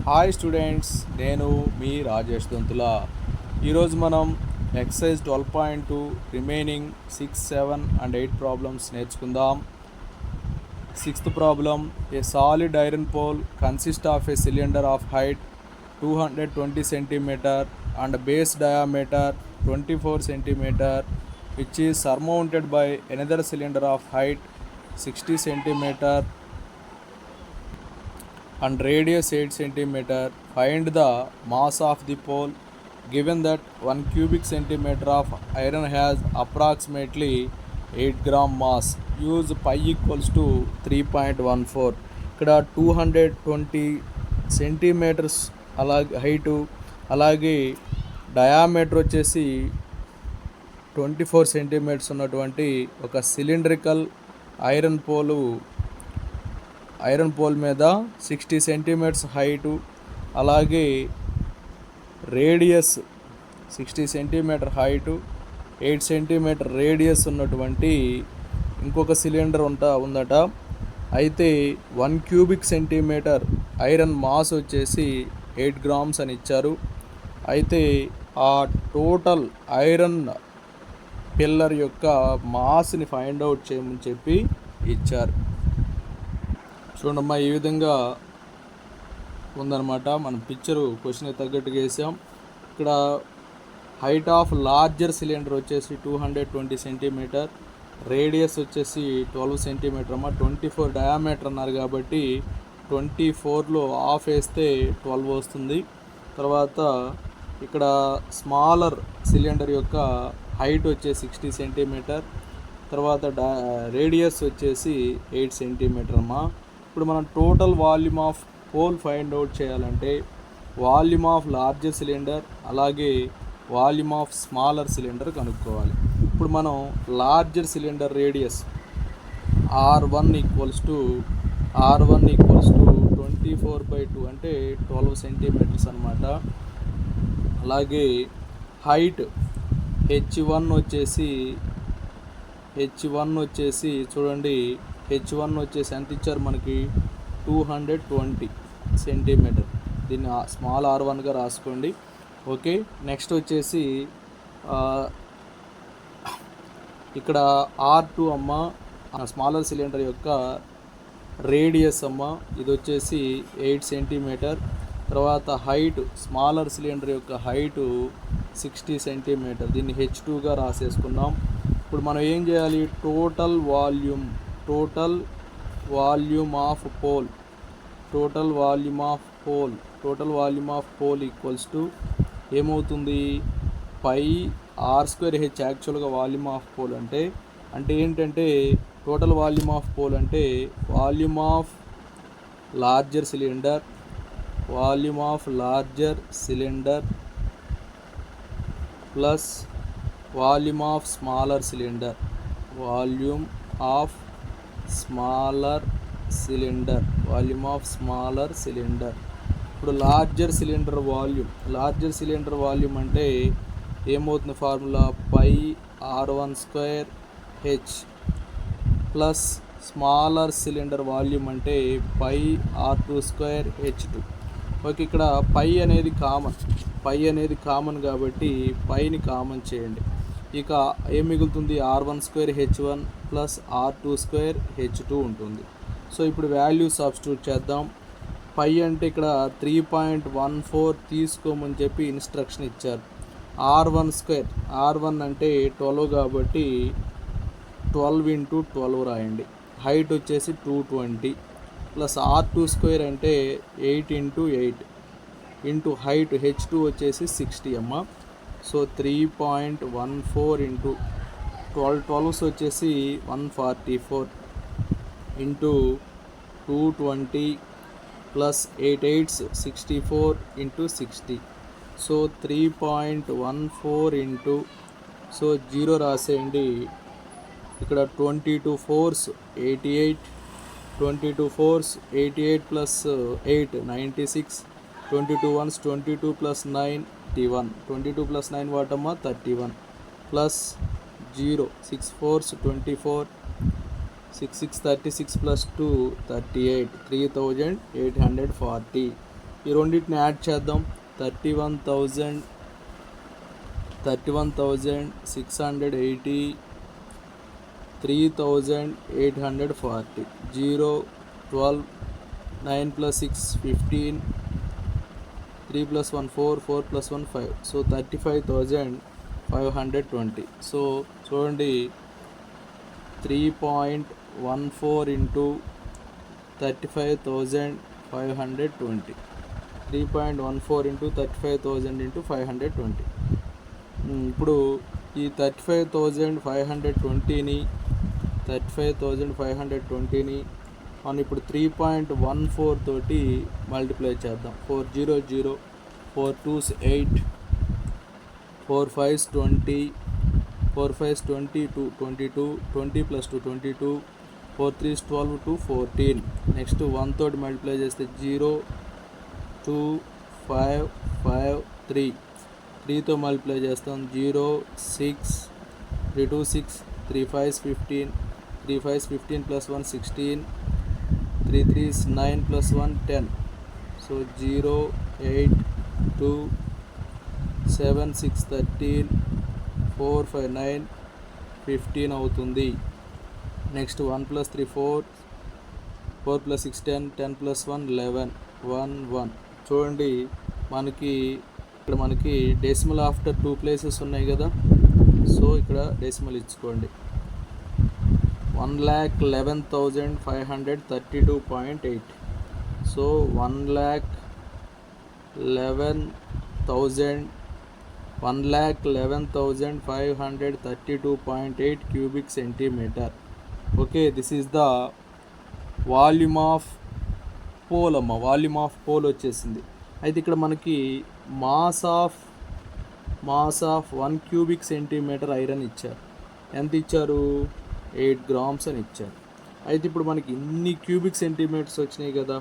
Hi students, నేను మీ రాజేష్ దొంతుల. ఈరోజు మనం ఎక్సర్సైజ్ 12.2 రిమైనింగ్ 6, 7 అండ్ 8 ప్రాబ్లమ్స్ నేర్చుకుందాం. Sixth problem, a solid iron pole consist of a cylinder of height 220 centimeter and base diameter 24 centimeter, which is surmounted by another cylinder of height 60 centimeter and radius 8 centimeter. Find the mass of the pole given that 1 cubic centimeter of iron has approximately 8 gram mass. Use pi equals to 3.14. ఇక్కడ 220 centimetres అలాగే height, అలాగే diameter వచ్చేసి 24 centimetres ఉన్నటువంటి ఒక cylindrical iron pole మీద 60 centimetres height, అలాగే radius 60 centimetre height, 8 centimetre radius ఉన్నటువంటి ఇంకొక సిలిండర్ ఉందట. అయితే 1 క్యూబిక్ సెంటీమీటర్ ఐరన్ మాస్ వచ్చేసి 8 గ్రామ్స్ అని ఇచ్చారు. అయితే ఆ టోటల్ ఐరన్ పిల్లర్ యొక్క మాస్ని ఫైండ్ అవుట్ చేయమని చెప్పి ఇచ్చారు. చూడమ్మా, ఈ విధంగా ఉందన్నమాట. మనం పిక్చరు క్వశ్చన్ తగ్గట్టుగా వేసాం. ఇక్కడ హైట్ ఆఫ్ లార్జర్ సిలిండర్ వచ్చేసి 220 సెంటీమీటర్, రేడియస్ వచ్చేసి 12 సెంటీమీటర్ అమ్మా. 24 డయామీటర్ అన్నారు కాబట్టి 24లో ఆఫ్ వేస్తే 12 వస్తుంది. తర్వాత ఇక్కడ స్మాలర్ సిలిండర్ యొక్క హైట్ వచ్చేసి 60 సెంటీమీటర్, తర్వాత రేడియస్ వచ్చేసి 8 సెంటీమీటర్ అమ్మా. ఇప్పుడు మనం total volume of pole find out చేయాలంటే వాల్యూమ్ ఆఫ్ లార్జర్ సిలిండర్ అలాగే వాల్యూమ్ ఆఫ్ స్మాలర్ సిలిండర్ కనుక్కోవాలి. ఇప్పుడు మనం larger cylinder radius R1 equals to 24/2 అంటే 12 సెంటీమీటర్స్ అనమాట. అలాగే హైట్ H1 వచ్చేసి చూడండి, H1 వచ్చేసి ఎంత ఇచ్చారు మనకి, 220 సెంటీమీటర్. దీన్ని స్మాల్ R1గా రాసుకోండి. ఓకే, నెక్స్ట్ వచ్చేసి ఇక్కడ R2 అమ్మ, స్మాలర్ సిలిండర్ యొక్క రేడియస్ అమ్మ, ఇది వచ్చేసి 8 సెంటీమీటర్. తర్వాత హైట్, స్మాలర్ సిలిండర్ యొక్క హైటు 60 సెంటీమీటర్. దీన్ని H2గా రాసేసుకుందాం. ఇప్పుడు మనం ఏం చేయాలి, total volume of pole equals to ఏమవుతుంది, పై R² H. యాక్చువల్గా వాల్యూమ్ ఆఫ్ పోల్ అంటే ఏంటంటే టోటల్ వాల్యూమ్ ఆఫ్ పోల్ అంటే volume of larger cylinder plus volume of smaller cylinder. ఇప్పుడు లార్జర్ సిలిండర్ వాల్యూమ్ అంటే ఏమవుతుంది, formula pi R1² H plus smaller cylinder volume అంటే pi R2² H2. Okay, ఇక్కడ పై అనేది common కాబట్టి పైని కామన్ చేయండి. ఇక ఏం మిగులుతుంది, R1² H1 plus R2² H2 ఉంటుంది. సో ఇప్పుడు వాల్యూ సబ్స్టిట్యూట్ చేద్దాం. పై అంటే ఇక్కడ 3.14 తీసుకోమని చెప్పి ఇన్స్ట్రక్షన్ ఇచ్చారు. R1 అంటే 12 కాబట్టి 12 × 12 రాయండి. హైట్ వచ్చేసి 220 ప్లస్ R2² అంటే 8 × 8 ఇంటూ హైట్ H2 వచ్చేసి 60 అమ్మ. సో 3.14 ఇంటూ 12 వచ్చేసి 144 into 220 plus 8 8s 64 into 60. So 3.14 into, so 0 రాసేయండి. ఇక్కడ 22 4s 88, 22 4s 88 plus 8 96, 22 1s 22 plus 9 31, 22 plus 9 వాటమ్మా 31 plus 0 6 4s 24, 6 6 36 plus 2 38, 3840. ఈ రెండింటిని యాడ్ చేద్దాం. 31,680, 3,840, 0, 12, 9 plus 6, 15, 3 plus 1, 4, 4 plus 1, 5. So 35,520. So చూడండి, 3.14 into 35,520. 3.14 into 35,000 into 520. ఇప్పుడు ఈ 35,520ని మనం ఇప్పుడు 3.14 తోటి మల్టిప్లై చేద్దాం. 4 0 4 2s 8, 4 5s 20, 4 5s 22, 20 plus 2 22, 4 3s 12 to 14. Next 1 తోటి మల్టిప్లై చేస్తే 0 2 5 5 3. 3తో మల్టిప్లై చేస్తాం. 0 6 3 2 6, 3 5s 15, 3 5s 15 plus 1 16, 3 3s 9 plus 1 10. So 0 8 2 7 6 13, 4 5 9 15 అవుతుంది. Next 1 plus 3 4, 4 plus 6 10, 10 plus 1 11, 1 1. చూడండి, మనకి డెసిమల్ ఆఫ్టర్ 2 ప్లేసెస్ ఉన్నాయి కదా. సో ఇక్కడ డెసిమల్ ఇచ్చుకోండి. 1,11,532.8. So 1,11,532.8 cubic centimeter. Okay, this is the volume of pole అమ్మ. వాల్యూమ్ ఆఫ్ పోల్ వచ్చేసింది. అయితే ఇక్కడ మనకి mass of 1 cubic centimeter iron ఇచ్చారు. ఎంత ఇచ్చారు? 8 grams అని ఇచ్చారు. అయితే ఇప్పుడు మనకి ఇన్ని క్యూబిక్ సెంటీమీటర్స్ వచ్చినాయి కదా.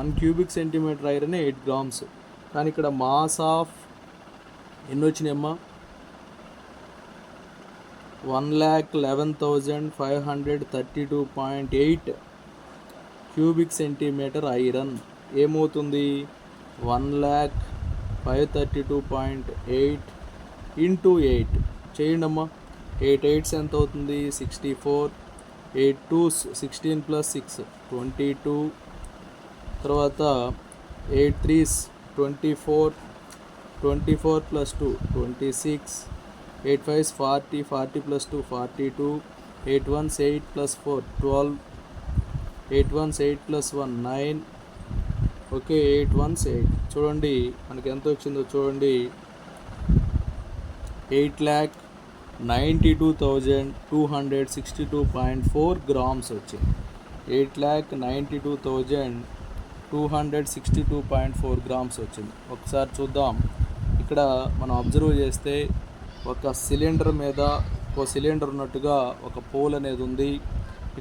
1 cubic centimeter ఐరన్ 8 grams. కానీ ఇక్కడ మాస్ ఆఫ్ ఎన్ని వచ్చినాయమ్మా? 1,11,532.8 cubic centimeter ఐరన్ ఏమవుతుంది? 1,532.8 into 8 చేయండి అమ్మా. 8 8s ఎంత అవుతుంది? 64. 8 2s 16 plus 6 22. తర్వాత 8 3s 24, 24 plus 2 26, 8 5s 40, 40 plus 2 42, 8 1s 8 plus 4 12, 8 1s 8 plus 1 9. Okay, 8 1s 8. చూడండి మనకి ఎంత వచ్చిందో చూడండి. 8,92,262.4 grams వచ్చింది. 8,92,262.4 grams వచ్చింది. ఒకసారి చూద్దాం. ఇక్కడ మనం అబ్జర్వ్ చేస్తే ఒక సిలిండర్ మీద ఒక సిలిండర్ ఉన్నట్టుగా ఒక పోల్ అనేది ఉంది.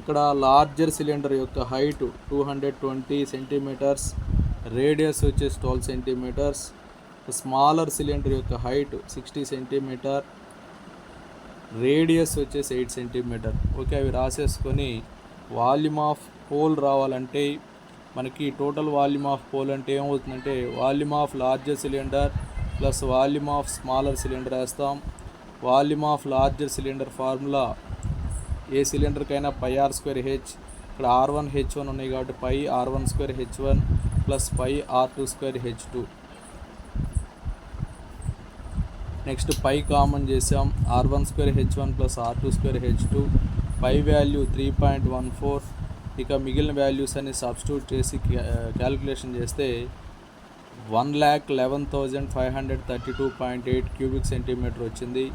ఇక్కడ లార్జర్ సిలిండర్ యొక్క హైట్ 220 సెంటీమీటర్స్, రేడియస్ వచ్చేసి 12 సెంటీమీటర్స్. స్మాలర్ సిలిండర్ యొక్క హైట్ 60 సెంటీమీటర్, రేడియస్ వచ్చేసి 8 సెంటీమీటర్. ఓకే, అవి రాసేసుకొని వాల్యూమ్ ఆఫ్ పోల్ రావాలంటే మనకి టోటల్ వాల్యూమ్ ఆఫ్ పోల్ అంటే ఏమవుతుందంటే volume of larger cylinder plus volume of smaller cylinder వేస్తాం. Volume of larger cylinder formula ఏ సిలిండర్కైనా πr²h. ఇక్కడ r1 h1 ఉన్నాయి కాబట్టి πr1² h1 plus πr2² h2. Next పై కామన్ చేసాం. r1² h1 plus r2² h2. పై value 3.14. ఇక మిగిలిన వాల్యూస్ అన్ని సబ్స్టిట్యూట్ చేసి క్యాలిక్యులేషన్ చేస్తే 1,11,532.8 cubic centimeter వచ్చింది.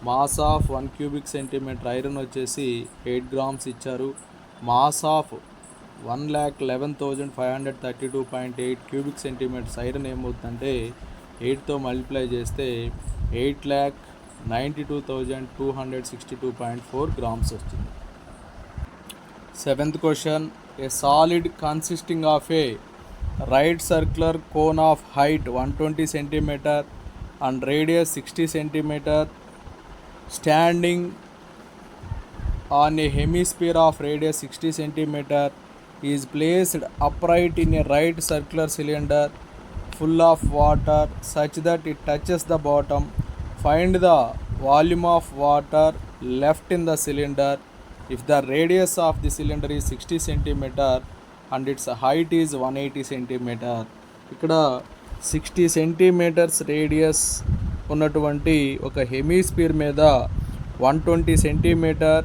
Mass of 1 cubic centimeter iron వచ్చేసి 8 grams ఇచ్చారు. Mass of 1,11,532.8 cubic centimeters iron ఏమవుతుందంటే 8తో మల్టిప్లై చేస్తే 8,92,262.4 grams వస్తుంది. 7th question. A solid consisting of a right circular cone of height 120 cm and radius 60 cm standing on a hemisphere of radius 60 cm is placed upright in a right circular cylinder full of water such that it touches the bottom. Find the volume of water left in the cylinder if the radius of the cylinder is 60 cm and its height is 180 cm. ఇక్కడ 60 centimetres radius ఉన్నటువంటి ఒక hemisphere మీద 120 centimetre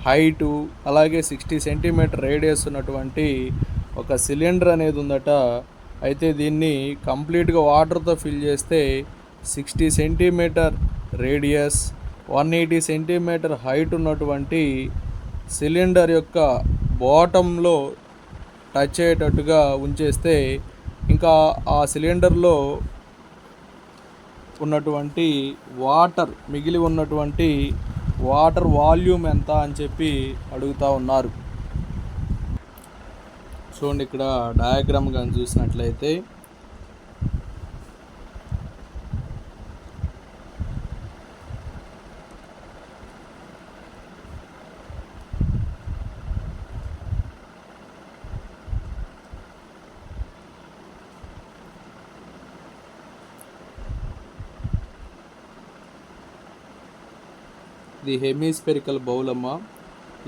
height అలాగే 60 centimetre radius ఉన్నటువంటి ఒక cylinder అనేది ఉందట. అయితే దీన్ని కంప్లీట్గా వాటర్తో ఫిల్ చేస్తే 60 సెంటీమీటర్ రేడియస్ 180 సెంటీమీటర్ హైట్ ఉన్నటువంటి సిలిండర్ యొక్క బాటంలో టచ్ అయ్యేటట్టుగా ఉంచేస్తే ఇంకా ఆ సిలిండర్లో ఉన్నటువంటి వాటర్ మిగిలి ఉన్నటువంటి వాటర్ వాల్యూమ్ ఎంత అని చెప్పి అడుగుతూ ఉన్నారు. చూడండి, ఇక్కడ డయాగ్రామ్ కానీ చూసినట్లయితే ఇది హెమీస్పెరికల్ బౌల్ అమ్మ.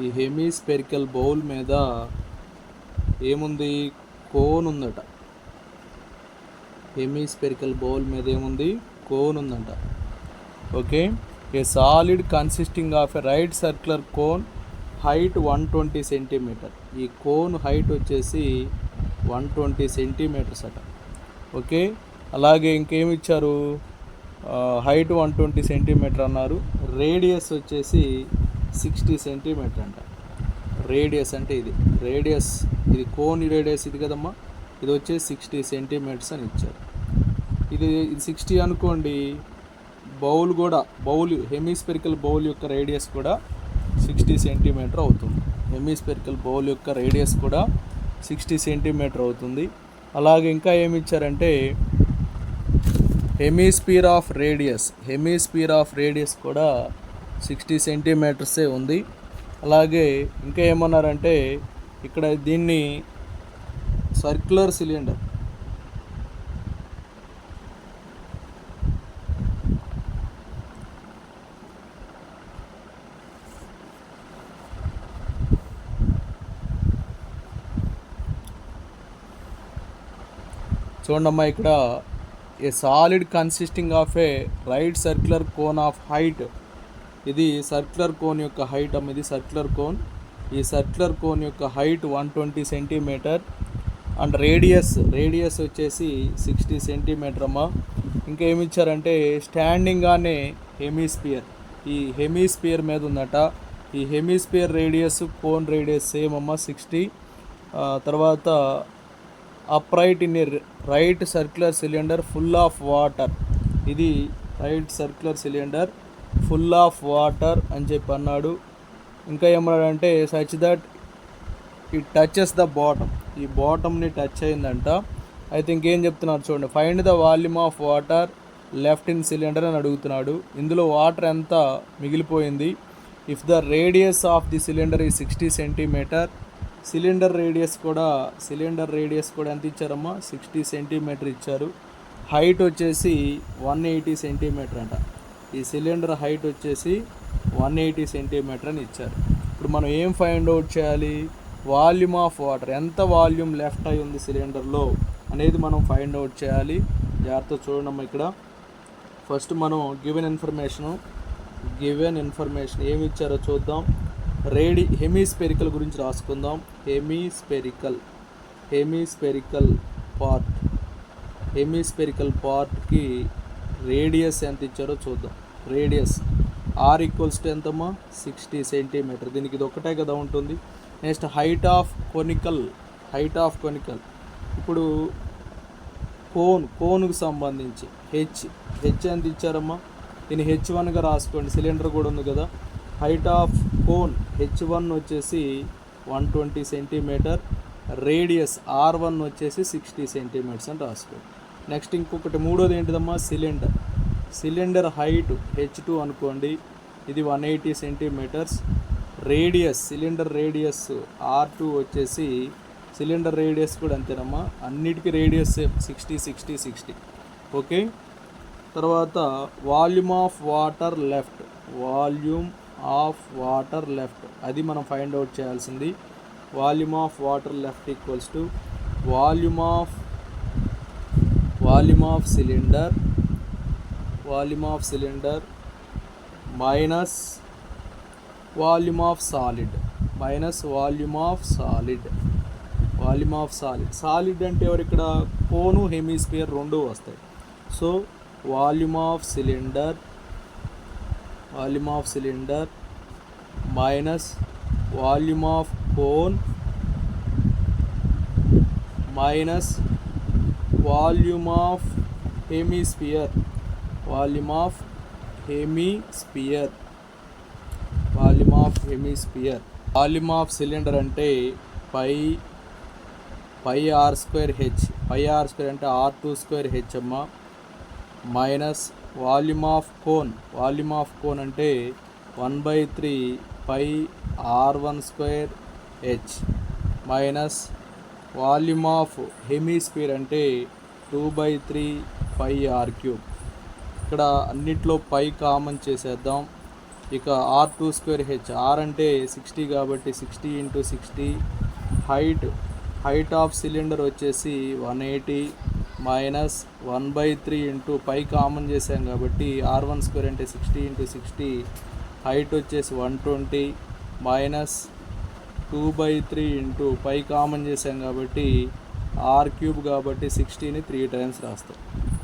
ఈ హెమీస్పెరికల్ బౌల్ మీద ఏముంది? కోన్ ఉందట. హెమీస్పెరికల్ బౌల్ మీద ఏముంది? కోన్ ఉందంట. Okay, a solid consisting of a right circular cone height 120 centimetre. ఈ కోన్ హైట్ వచ్చేసి 120 సెంటీమీటర్స్ అట. ఓకే, అలాగే ఇంకేమి ఇచ్చారు? హైట్ 120 సెంటీమీటర్ అన్నారు. రేడియస్ వచ్చేసి 60 సెంటీమీటర్ అంట. రేడియస్ అంటే ఇది రేడియస్, ఇది కోన్ రేడియస్ ఇది కదమ్మా. ఇది వచ్చేసి 60 సెంటీమీటర్స్ అని ఇచ్చారు. ఇది 60 అనుకోండి. బౌల్ కూడా, బౌల్ హెమీస్పెరికల్ బౌల్ యొక్క రేడియస్ కూడా 60 సెంటీమీటర్ అవుతుంది. హెమీస్పెరికల్ బౌల్ యొక్క రేడియస్ కూడా 60 సెంటీమీటర్ అవుతుంది. అలాగే ఇంకా ఏమి ఇచ్చారంటే హెమీస్పియర్ ఆఫ్ రేడియస్ కూడా 60 సెంటీమీటర్సే ఉంది. అలాగే ఇంకా ఏమన్నారంటే ఇక్కడ దీన్ని సర్క్యులర్ సిలిండర్, చూడమ్మా, ఇక్కడ a solid consisting of a right circular cone of height. ఇది సర్క్యులర్ కోన్ యొక్క హైట్ అమ్మ. ఇది సర్క్యులర్ కోన్. ఈ సర్క్యులర్ కోన్ యొక్క హైట్ 120 సెంటీమీటర్ అండ్ రేడియస్ వచ్చేసి 60 సెంటీమీటర్ అమ్మ. ఇంకా ఏమి ఇచ్చారంటే స్టాండింగ్ ఆన్ హెమీస్పియర్. ఈ హెమీస్పియర్ మీద ఉందట. ఈ hemisphere radius cone radius same అమ్మ 60. తర్వాత upright in a right circular cylinder full of water. ఇది right circular cylinder full of water అని చెప్పి అన్నాడు. ఇంకా ఏమన్నాడంటే such that it touches the bottom. ఈ బాటమ్ని టచ్ అయిందంట. అయితే ఇంకేం చెప్తున్నారు చూడండి, find the volume of water left in cylinder అని అడుగుతున్నాడు. ఇందులో వాటర్ ఎంత మిగిలిపోయింది? If the radius of the cylinder ఈ 60 సెంటీమీటర్. సిలిండర్ రేడియస్ కూడా ఎంత ఇచ్చారమ్మా? 60 సెంటీమీటర్ ఇచ్చారు. హైట్ వచ్చేసి 180 సెంటీమీటర్ అంట. ఈ సిలిండర్ హైట్ వచ్చేసి 180 సెంటీమీటర్ అని ఇచ్చారు. ఇప్పుడు మనం ఏం ఫైండ్ అవుట్ చేయాలి? వాల్యూమ్ ఆఫ్ వాటర్, ఎంత వాల్యూమ్ లెఫ్ట్ అయి ఉంది సిలిండర్లో అనేది మనం ఫైండ్ అవుట్ చేయాలి. జాగ్రత్త చూడమ్మా. ఇక్కడ ఫస్ట్ మనం గివెన్ ఇన్ఫర్మేషన్ ఏమి ఇచ్చారో చూద్దాం. హెమీస్పెరికల్ గురించి రాసుకుందాం. హెమీస్పెరికల్ పార్ట్కి రేడియస్ ఎంత ఇచ్చారో చూద్దాం. రేడియస్ ఆర్ ఈక్వల్స్ టు ఎంతమ్మా? 60 సెంటీమీటర్. దీనికి ఇది ఒకటే కదా ఉంటుంది. Next height of conical. ఇప్పుడు కోన్కు సంబంధించి హెచ్ ఎంత ఇచ్చారమ్మా? దీన్ని H1గా రాసుకోండి. సిలిండర్ కూడా ఉంది కదా. హైట్ ఆఫ్ కోన్ H1 వచ్చేసి 120 సెంటీమీటర్. రేడియస్ R1 వచ్చేసి 60 సెంటీమీటర్స్ అని రాసుకోండి. నెక్స్ట్ ఇంకొకటి మూడోది ఏంటిదమ్మా? సిలిండర్ హైట్ H2 అనుకోండి. ఇది 180 సెంటీమీటర్స్. సిలిండర్ రేడియస్ R2 వచ్చేసి సిలిండర్ రేడియస్ కూడా అంతేనమ్మా, అన్నిటికీ రేడియస్ సేమ్ 60 60 60. ఓకే. తర్వాత volume of water left, volume of water left అది మనం ఫైండ్ అవుట్ చేయాల్సింది. Volume of water left equals to volume of cylinder minus volume of solid అంటే ఎవరు ఇక్కడ, కోను హెమిస్పియర్ రెండు వస్తాయి. So volume of cylinder minus volume of cone minus volume of hemisphere. Volume of cylinder అంటే పై are square అంటే R2² అమ్మ, minus volume of cone అంటే 1/3 పై R1² minus volume of hemisphere అంటే 2/3 పై R3. ఇక్కడ అన్నిట్లో పై కామన్ చేసేద్దాం. ఇక R2², R అంటే 60 కాబట్టి 60 × 60. హైట్ ఆఫ్ సిలిండర్ వచ్చేసి 180 మైనస్ 1/3 ఇంటూ పై కామన్ చేసాం కాబట్టి R1² అంటే 60 × 60, హైట్ వచ్చేసి 120 మైనస్ 2/3 ఇంటూ పై కామన్ చేసాం కాబట్టి R³ కాబట్టి 60ని 3 టైమ్స్ రాస్తాం.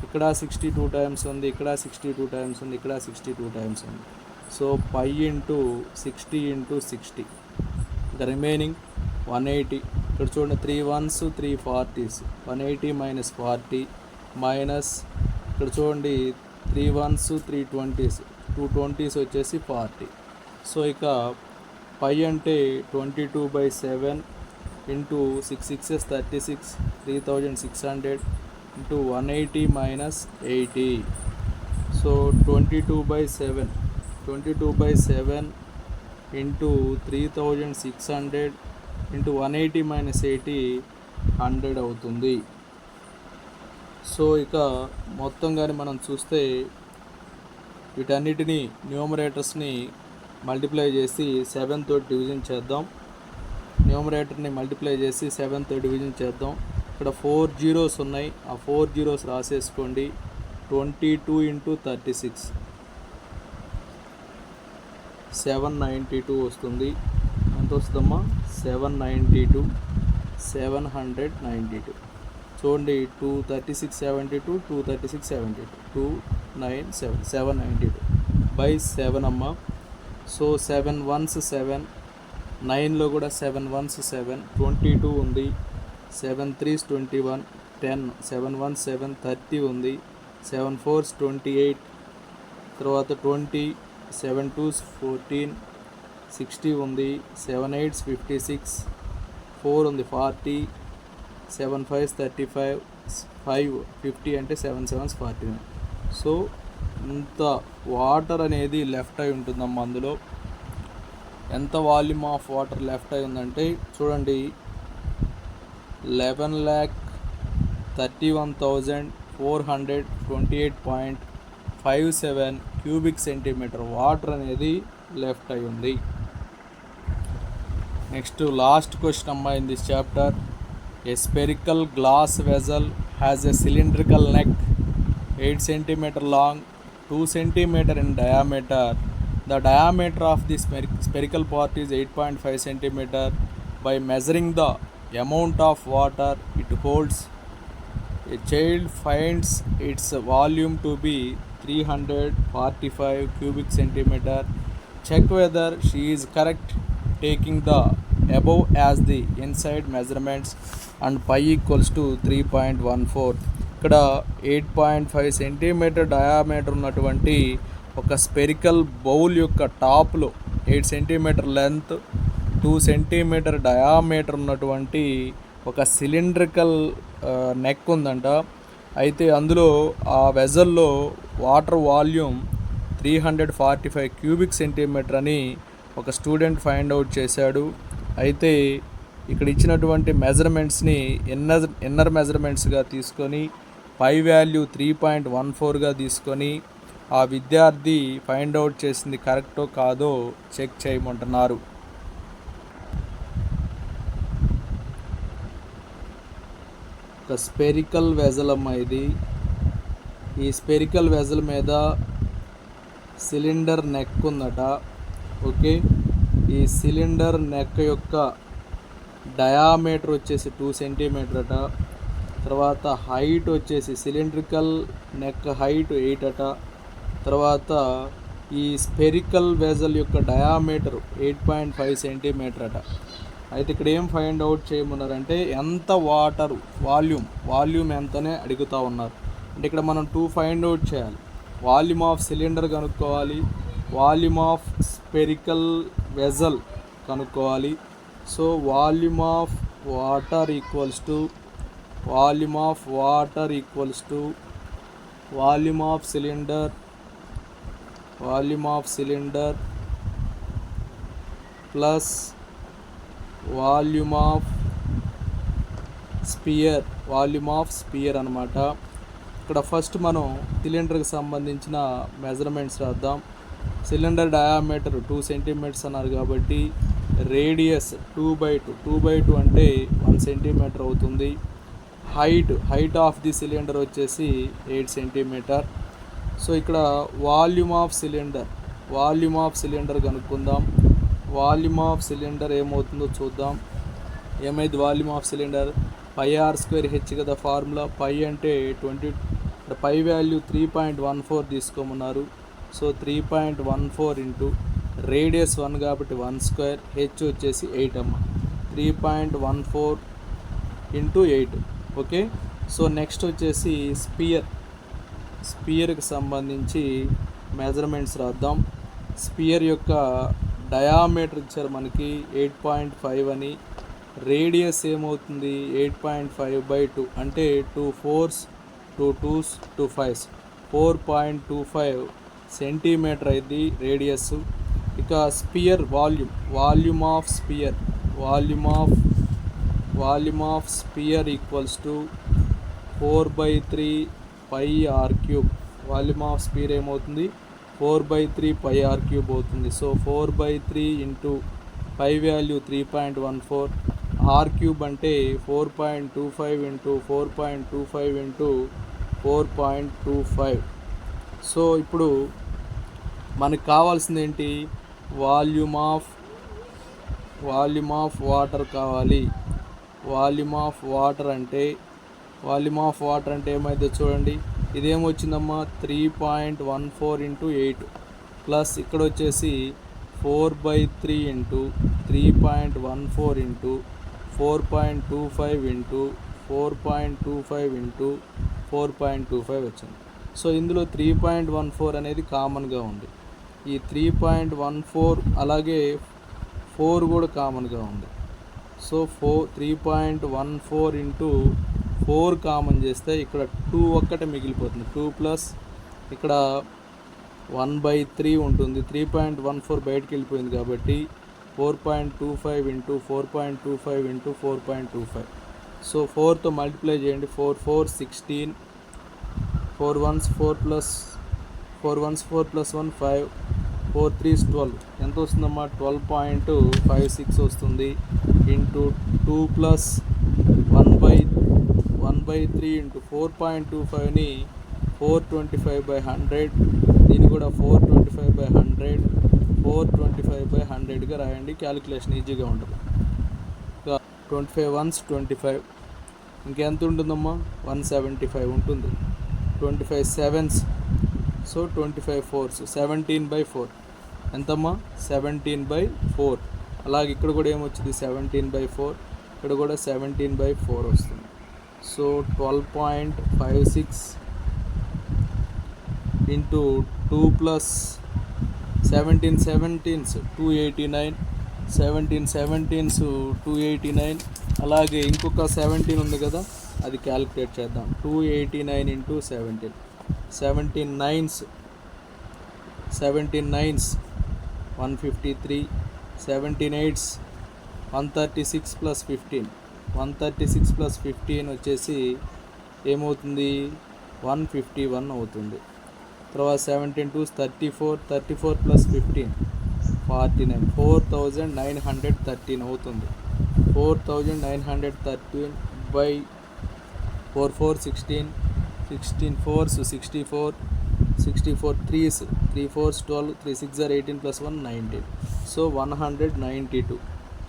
ఇక్కడ 62 టైమ్స్ ఉంది, ఇక్కడ 62 టైమ్స్ ఉంది, ఇక్కడ 62 టైమ్స్ ఉంది. So pi into 60 × 60, the remaining 180. ఇక్కడ చూడండి 3 1s 3 40s, 180 మైనస్ 40 మైనస్ ఇక్కడ చూడండి 3 1s 3 20s, 2 20s వచ్చేసి 40. సో ఇక పై అంటే 22/7 into 6 6s 36, 3600 into 180 minus 80. So 22/7 into 3600 into 180 minus 80 100 అవుతుంది. సో ఇక మొత్తంగాని మనం చూస్తే వీటన్నిటిని న్యూమరేటర్స్ని మల్టిప్లై చేసి 7తో డివిజన్ చేద్దాం. ఇక్కడ 4 జీరోస్ ఉన్నాయి, ఆ 4 జీరోస్ రాసేసుకోండి. 22 × 36 792 వస్తుంది. ఎంత వస్తుందమ్మా? 792. చూడండి 236 72 236 72 297 792 బై 7 అమ్మ. సో 7 1s 7, 9లో కూడా 7 1s 7, 22 ఉంది, 7 3s 21, 10, 7 1 7 30 ఉంది, 7 4s 28, తర్వాత 20, 7 2s 14, 60 ఉంది, 7 8s 56, 4 ఉంది 40, 7 5s 35, 5 50 అంటే 7 7s 49. సో ఇంత వాటర్ అనేది లెఫ్ట్ అయి ఉంటుందమ్మా. అందులో ఎంత వాల్యూమ్ ఆఫ్ వాటర్ లెఫ్ట్ అయి ఉందంటే చూడండి 11,31,428.57 క్యూబిక్ సెంటీమీటర్ వాటర్ అనేది లెఫ్ట్ అయి ఉంది. నెక్స్ట్ లాస్ట్ క్వశ్చన్ అమ్మా in this chapter. A spherical glass vessel has a cylindrical neck 8 cm long, 2 cm in diameter. The diameter of the spherical part is 8.5 cm. By measuring the amount of water it holds, a child finds its volume to be 345 cubic centimeter. Check whether she is correct taking the above as the inside measurements and pi equals to 3.14. ఇక్కడ 8.5 centimetre diameter ఉన్నటువంటి ఒక spherical bowl యొక్క టాప్లో 8 centimetre length 2 centimetre diameter ఉన్నటువంటి ఒక cylindrical neck ఉందంట. అయితే అందులో ఆ వెజల్లో వాటర్ వాల్యూమ్ 345 క్యూబిక్ సెంటీమీటర్ అని ఒక స్టూడెంట్ ఫైండ్ అవుట్ చేశాడు. అయితే ఇక్కడ ఇచ్చినటువంటి మెజర్మెంట్స్ని ఇన్నర్ మెజర్మెంట్స్గా తీసుకొని పై వాల్యూ 3.14గా తీసుకొని ఆ విద్యార్థి ఫైండ్ అవుట్ చేసింది కరెక్టో కాదో చెక్ చేయమంటున్నారు. ఒక స్పెరికల్ వెజల్ అమ్మ ఇది. ఈ స్పెరికల్ వెజల్ మీద సిలిండర్ నెక్ ఉందట. ఓకే, ఈ సిలిండర్ నెక్ యొక్క డయామీటర్ వచ్చేసి 2 సెంటీమీటర్ అట. తర్వాత హైట్ వచ్చేసి సిలిండ్రికల్ నెక్ హైట్ 8 అట. తర్వాత ఈ స్పెరికల్ వెజల్ యొక్క డయామీటర్ 8.5 సెంటీమీటర్ అట. అయితే ఇక్కడ ఏం ఫైండ్ అవుట్ చేయమన్నారంటే ఎంత వాటర్ వాల్యూమ్ ఎంతనే అడుగుతూ ఉన్నారు. అంటే ఇక్కడ మనం 2 ఫైండ్ అవుట్ చేయాలి. వాల్యూమ్ ఆఫ్ సిలిండర్ కనుక్కోవాలి, వాల్యూమ్ ఆఫ్ స్పెరికల్ వెజల్ కనుక్కోవాలి. So volume of water equals to volume of cylinder plus volume of spear అనమాట. ఇక్కడ ఫస్ట్ మనం సిలిండర్కి సంబంధించిన మెజర్మెంట్స్ రాద్దాం. సిలిండర్ డయామీటర్ 2 సెంటీమీటర్స్ అన్నారు కాబట్టి రేడియస్ 2/2 అంటే 1 సెంటీమీటర్ అవుతుంది. హైట్ ఆఫ్ ది సిలిండర్ వచ్చేసి 8 సెంటీమీటర్. సో ఇక్కడ వాల్యూమ్ ఆఫ్ సిలిండర్ కనుక్కుందాం. వాల్యూమ్ ఆఫ్ సిలిండర్ ఏమవుతుందో చూద్దాం. ఏమైంది వాల్యూమ్ ఆఫ్ సిలిండర్? πr²h కదా ఫార్ములా. పై అంటే 20, పై వాల్యూ 3.14 తీసుకోమన్నారు. సో 3.14 ఇంటూ రేడియస్ 1 కాబట్టి 1², హెచ్ వచ్చేసి 8 అమ్మ. 3.14 ఇంటూ 8. ఓకే, సో నెక్స్ట్ వచ్చేసి స్పియర్కి సంబంధించి మెజర్మెంట్స్ రాద్దాం. స్పియర్ యొక్క డయామీటర్ ఇచ్చారు మనకి 8.5 అని. రేడియస్ ఏమవుతుంది 8.5/2 అంటే 2 4s 2 2s 2 5s 4.25 సెంటీమీటర్ అయింది రేడియస్. ఇక sphere volume of sphere equals to 4/3 πr³. Volume of sphere ఏమవుతుంది 4/3 πr³ అవుతుంది. So 4/3 into pi value 3.14, r³ అంటే 4.25 ఇంటూ 4.25 ఇంటూ 4.25. సో ఇప్పుడు మనకు కావాల్సింది ఏంటి? వాల్యూమ్ ఆఫ్ వాటర్ కావాలి. వాల్యూమ్ ఆఫ్ వాటర్ అంటే ఏమైతే చూడండి, ఇదేమొచ్చిందమ్మా 3.14 ఇంటూ 8 ప్లస్ ఇక్కడ వచ్చేసి 4/3 ఇంటూ 3.14 ఇంటూ 4.25 ఇంటూ 4.25 ఇంటూ 4.25 వచ్చింది. సో ఇందులో 3.14 అనేది కామన్గా ఉంది. ఈ 3.14 అలాగే 4 కూడా కామన్గా ఉంది. సో 3.14 ఇంటూ 4 కామన్ చేస్తే ఇక్కడ 2 ఒక్కటే మిగిలిపోతుంది. 2 ప్లస్ ఇక్కడ 1/3 ఉంటుంది. 3.14 బయటకు వెళ్ళిపోయింది కాబట్టి 4.25 ఇంటూ 4.25 ఇంటూ 4.25. సో 4తో మల్టిప్లై చేయండి. 4 4 16, 4 1s 4 ప్లస్ 1 5, 4 3s 12. ఎంత వస్తుందమ్మా? 12.56 వస్తుంది. ఇంటూ 2 ప్లస్ 1/3 ఇంటూ 4.25ని 425/100, దీన్ని కూడా 425/100, 425/100గా రాయండి. క్యాలిక్యులేషన్ ఈజీగా ఉంటుంది. 25 1s 25, ఇంకెంత ఉంటుందమ్మా? 175 ఉంటుంది. 25 7s, సో 25 4s 17/4. ఎంతమ్మా? 17/4. అలాగే ఇక్కడ కూడా ఏమొచ్చింది? 17/4. ఇక్కడ కూడా 17/4 వస్తుంది. So 12.56 into 2 plus 17 17s 289, 17 17s 289. అలాగే ఇంకొక 17 ఉంది కదా, అది క్యాలిక్యులేట్ చేద్దాం. 289 into 17, 17 9s 153, 17 8s 136 plus 15, 136 plus 15 వచ్చేసి ఏమవుతుంది 151 అవుతుంది. తర్వాత 17 2 34, 34 ప్లస్ 15 49, 4913 అవుతుంది. 4913 by 4 4 16, 16 4s 64, 64 3s 3 4s 12, 3 6 are 18 plus 1 19. So 192.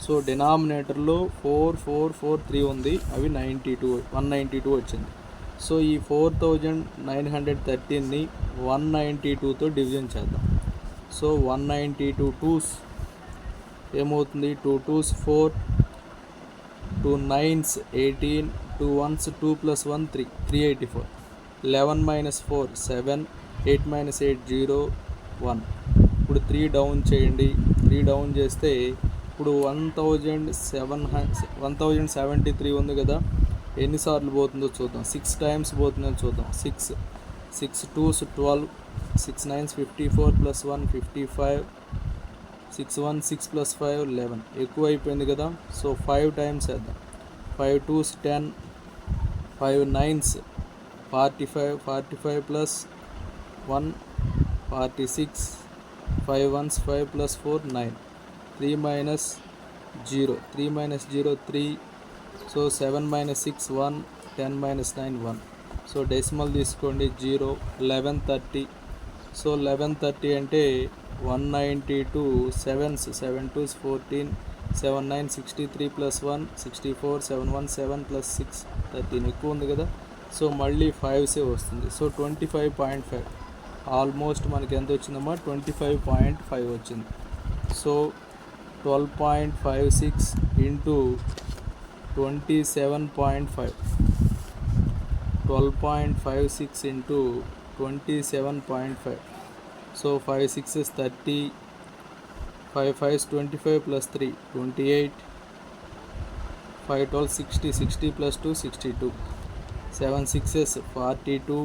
So డినామినేటర్లో 4 4 4 3 ఉంది, అవి 192 వచ్చింది. సో ఈ 4913ని 192తో డివిజన్ చేద్దాం. సో 192 2s ఏమవుతుంది, 2 2s 4, 2 9s 18, 2 1s 2 plus 1 3, 384. 11 minus 4 7, 8 minus 8 0 1. ఇప్పుడు 3 డౌన్ చేయండి. 3 డౌన్ చేస్తే ఇప్పుడు 1073 ఉంది కదా, ఎన్నిసార్లు పోతుందో చూద్దాం. 6 times పోతుందని చూద్దాం. 6 2s 12, 6 9s 54 plus 1 55, 6 1 6 plus 5 11. ఎక్కువ అయిపోయింది కదా, సో 5 times వేద్దాం. 5 2s 10, 5 9s 45, 45 plus 1 46, 5 1s 5 plus 4 9, 3 minus 0, 3 minus 0 3, so 7 minus 6 1, 10 minus 9 1. So decimal తీసుకోండి 0, 1130. సో 1130 అంటే 192 7s, 7 2s 14, 7 9 63 plus 1 64, 7 1 7 plus 6 13. ఎక్కువ ఉంది కదా, సో మళ్ళీ 5s వస్తుంది. సో 25.5 ఆల్మోస్ట్ మనకి ఎంత వచ్చిందమ్మా, 25.5 వచ్చింది. So 12.56 into 27.5, 12.56 into 27.5. So 5 6s 30, 5 5s 25 plus 3 28, 5 12 60, 60 plus 2 62, 7 6s 42,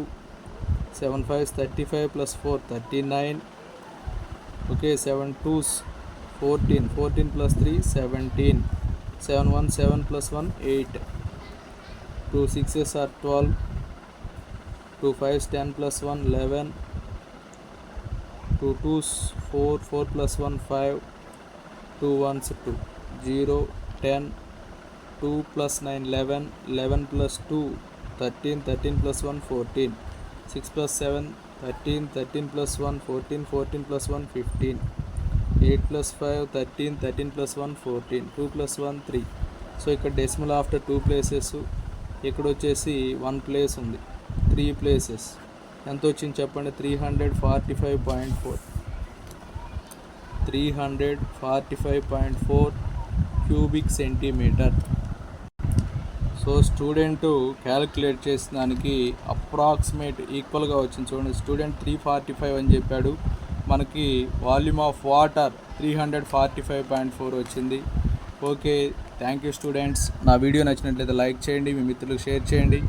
7 5s 35 plus 4 39, okay, 7 2s 14, 14 plus 3 17, 7 1 7 plus 1 8, 2 6s are 12, 2 5s 10 plus 1 11, 2 2s 4, 4 plus 1 5, 2 1s 2 0 10, 2 plus 9 11, 11 plus 2 13, 13 plus 1 14, 6 plus 7 13, 13 plus 1 14, 14 plus 1 15, 8 plus 5 13, 13 plus 1 14, 2 plus 1 3. So ఇక్కడ decimal after 2 places, ఇక్కడ వచ్చేసి 1 place ఉంది, 3 places. ఎంత వచ్చింది చెప్పండి, 345.4, 345.4 cubic centimetre. So student calculate చేసిన దానికి approximate ఈక్వల్గా వచ్చింది. చూడండి, స్టూడెంట్ 345 అని చెప్పాడు, మనకి వాల్యూమ్ ఆఫ్ వాటర్ 345.4 వచ్చింది. Okay, thank you students. నా వీడియో నచ్చినట్లయితే లైక్ చేయండి, మీ మిత్రులకు షేర్ చేయండి.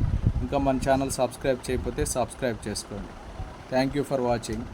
ఇంకా మన ఛానల్ సబ్స్క్రైబ్ చేయకపోతే సబ్స్క్రైబ్ చేసుకోండి. Thank you for watching.